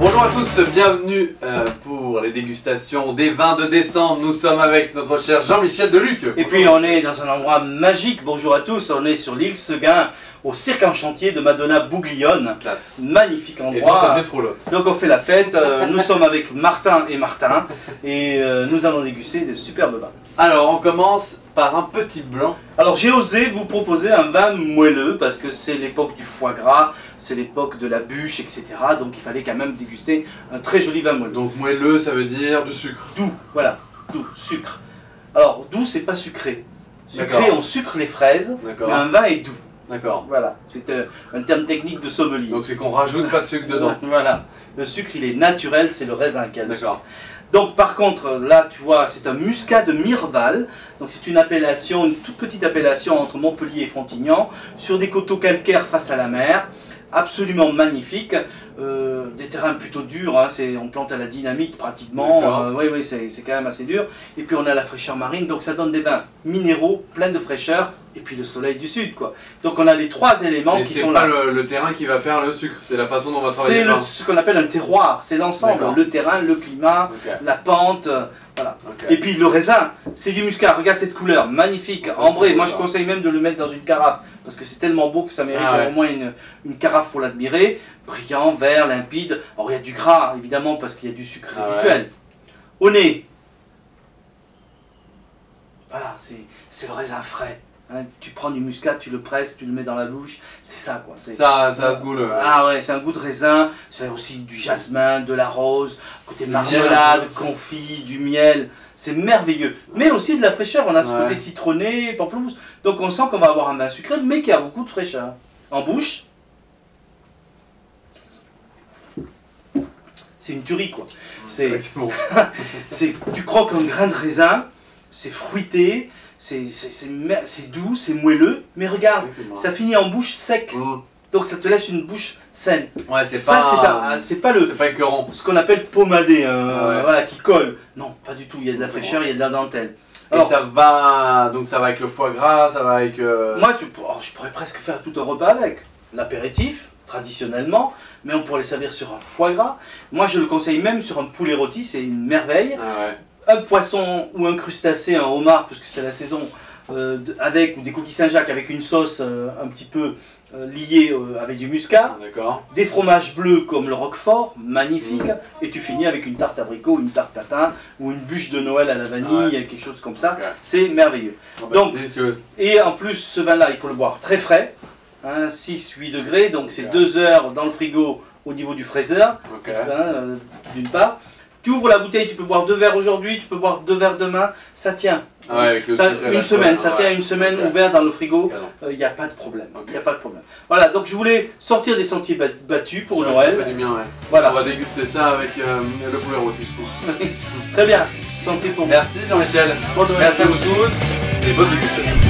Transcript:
Bonjour à tous, bienvenue pour les dégustations des vins de décembre. Nous sommes avec notre cher Jean-Michel Deluc. Et puis on est dans un endroit magique, bonjour à tous, on est sur l'île Seguin, au cirque en chantier de Madonna Bouglione. Classe. Magnifique endroit. Et dans sa métroulotte. Donc on fait la fête, nous sommes avec Martin et nous allons déguster de superbes vins. Alors on commence par un petit blanc. Alors j'ai osé vous proposer un vin moelleux parce que c'est l'époque du foie gras, c'est l'époque de la bûche, etc. Donc il fallait quand même déguster un très joli vin moelleux. Donc moelleux, ça veut dire du sucre. Doux, voilà, doux, sucre. Alors doux, c'est pas sucré. Sucré, on sucre les fraises, mais un vin est doux. D'accord. Voilà, c'est un terme technique de sommelier. Donc c'est qu'on rajoute pas de sucre dedans. Voilà, le sucre il est naturel, c'est le raisin qui a le sucre. D'accord. Donc par contre, là tu vois, c'est un muscat de Mirval. Donc c'est une appellation, une toute petite appellation entre Montpellier et Frontignan, sur des coteaux calcaires face à la mer. Absolument magnifique, des terrains plutôt durs, hein, on plante à la dynamite pratiquement, oui, c'est quand même assez dur. Et puis on a la fraîcheur marine, donc ça donne des vins minéraux, pleins de fraîcheur, et puis le soleil du sud, quoi. Donc on a les trois éléments qui sont là. C'est pas le terrain qui va faire le sucre, c'est la façon dont on va travailler. C'est ce qu'on appelle un terroir, c'est l'ensemble, le terrain, le climat, la pente, voilà. Et puis le raisin, c'est du muscat, regarde cette couleur, magnifique, ambré. Moi je conseille même de le mettre dans une carafe, parce que c'est tellement beau que ça mérite au moins une carafe pour l'admirer. Brillant, vert, limpide. Alors il y a du gras évidemment parce qu'il y a du sucre résiduel. Au nez, voilà, c'est le raisin frais. Hein, tu prends du muscat, tu le presses, tu le mets dans la bouche, c'est ça quoi. Ça a ce goût là. Ah ouais, c'est un goût de raisin, c'est aussi du jasmin, de la rose, côté marmelade, confit, du miel, c'est merveilleux. Mais aussi de la fraîcheur, on a ce côté citronné, pamplemousse. Donc on sent qu'on va avoir un vin sucré, mais qui a beaucoup de fraîcheur. En bouche, c'est une tuerie quoi. Bon. Tu croques un grain de raisin, c'est fruité. C'est doux, c'est moelleux, mais regarde, ça finit en bouche sec. Donc ça te laisse une bouche saine. Ouais, c'est pas écœurant. Ce qu'on appelle pommadé, voilà, qui colle. Non, pas du tout, il y a de la fraîcheur, il y a de la dentelle. Alors, et ça va avec le foie gras, ça va avec... Moi, je pourrais presque faire tout un repas avec. L'apéritif, traditionnellement, mais on pourrait les servir sur un foie gras. Moi, je le conseille même sur un poulet rôti, c'est une merveille. Un poisson ou un crustacé, un homard, puisque c'est la saison, ou des coquilles Saint-Jacques avec une sauce un petit peu liée avec du muscat. Des fromages bleus comme le roquefort, magnifique. Et tu finis avec une tarte abricot, une tarte tatin ou une bûche de Noël à la vanille, quelque chose comme ça. C'est merveilleux. Donc, et en plus, ce vin-là, il faut le boire très frais, hein, 6-8 degrés, donc c'est 2 heures dans le frigo au niveau du fraiseur, d'une part. Tu ouvres la bouteille, tu peux boire 2 verres aujourd'hui, tu peux boire 2 verres demain, ça tient. Une semaine, ça tient une semaine ouvert dans le frigo, il n'y a pas de problème. Il y a pas de problème. Voilà, donc je voulais sortir des sentiers battus pour Noël. Ça fait du bien, Voilà. On va déguster ça avec le poulet rôti, je pense. Très bien, santé pour vous. Merci Jean-Michel. Merci à vous tous et bonne dégustation.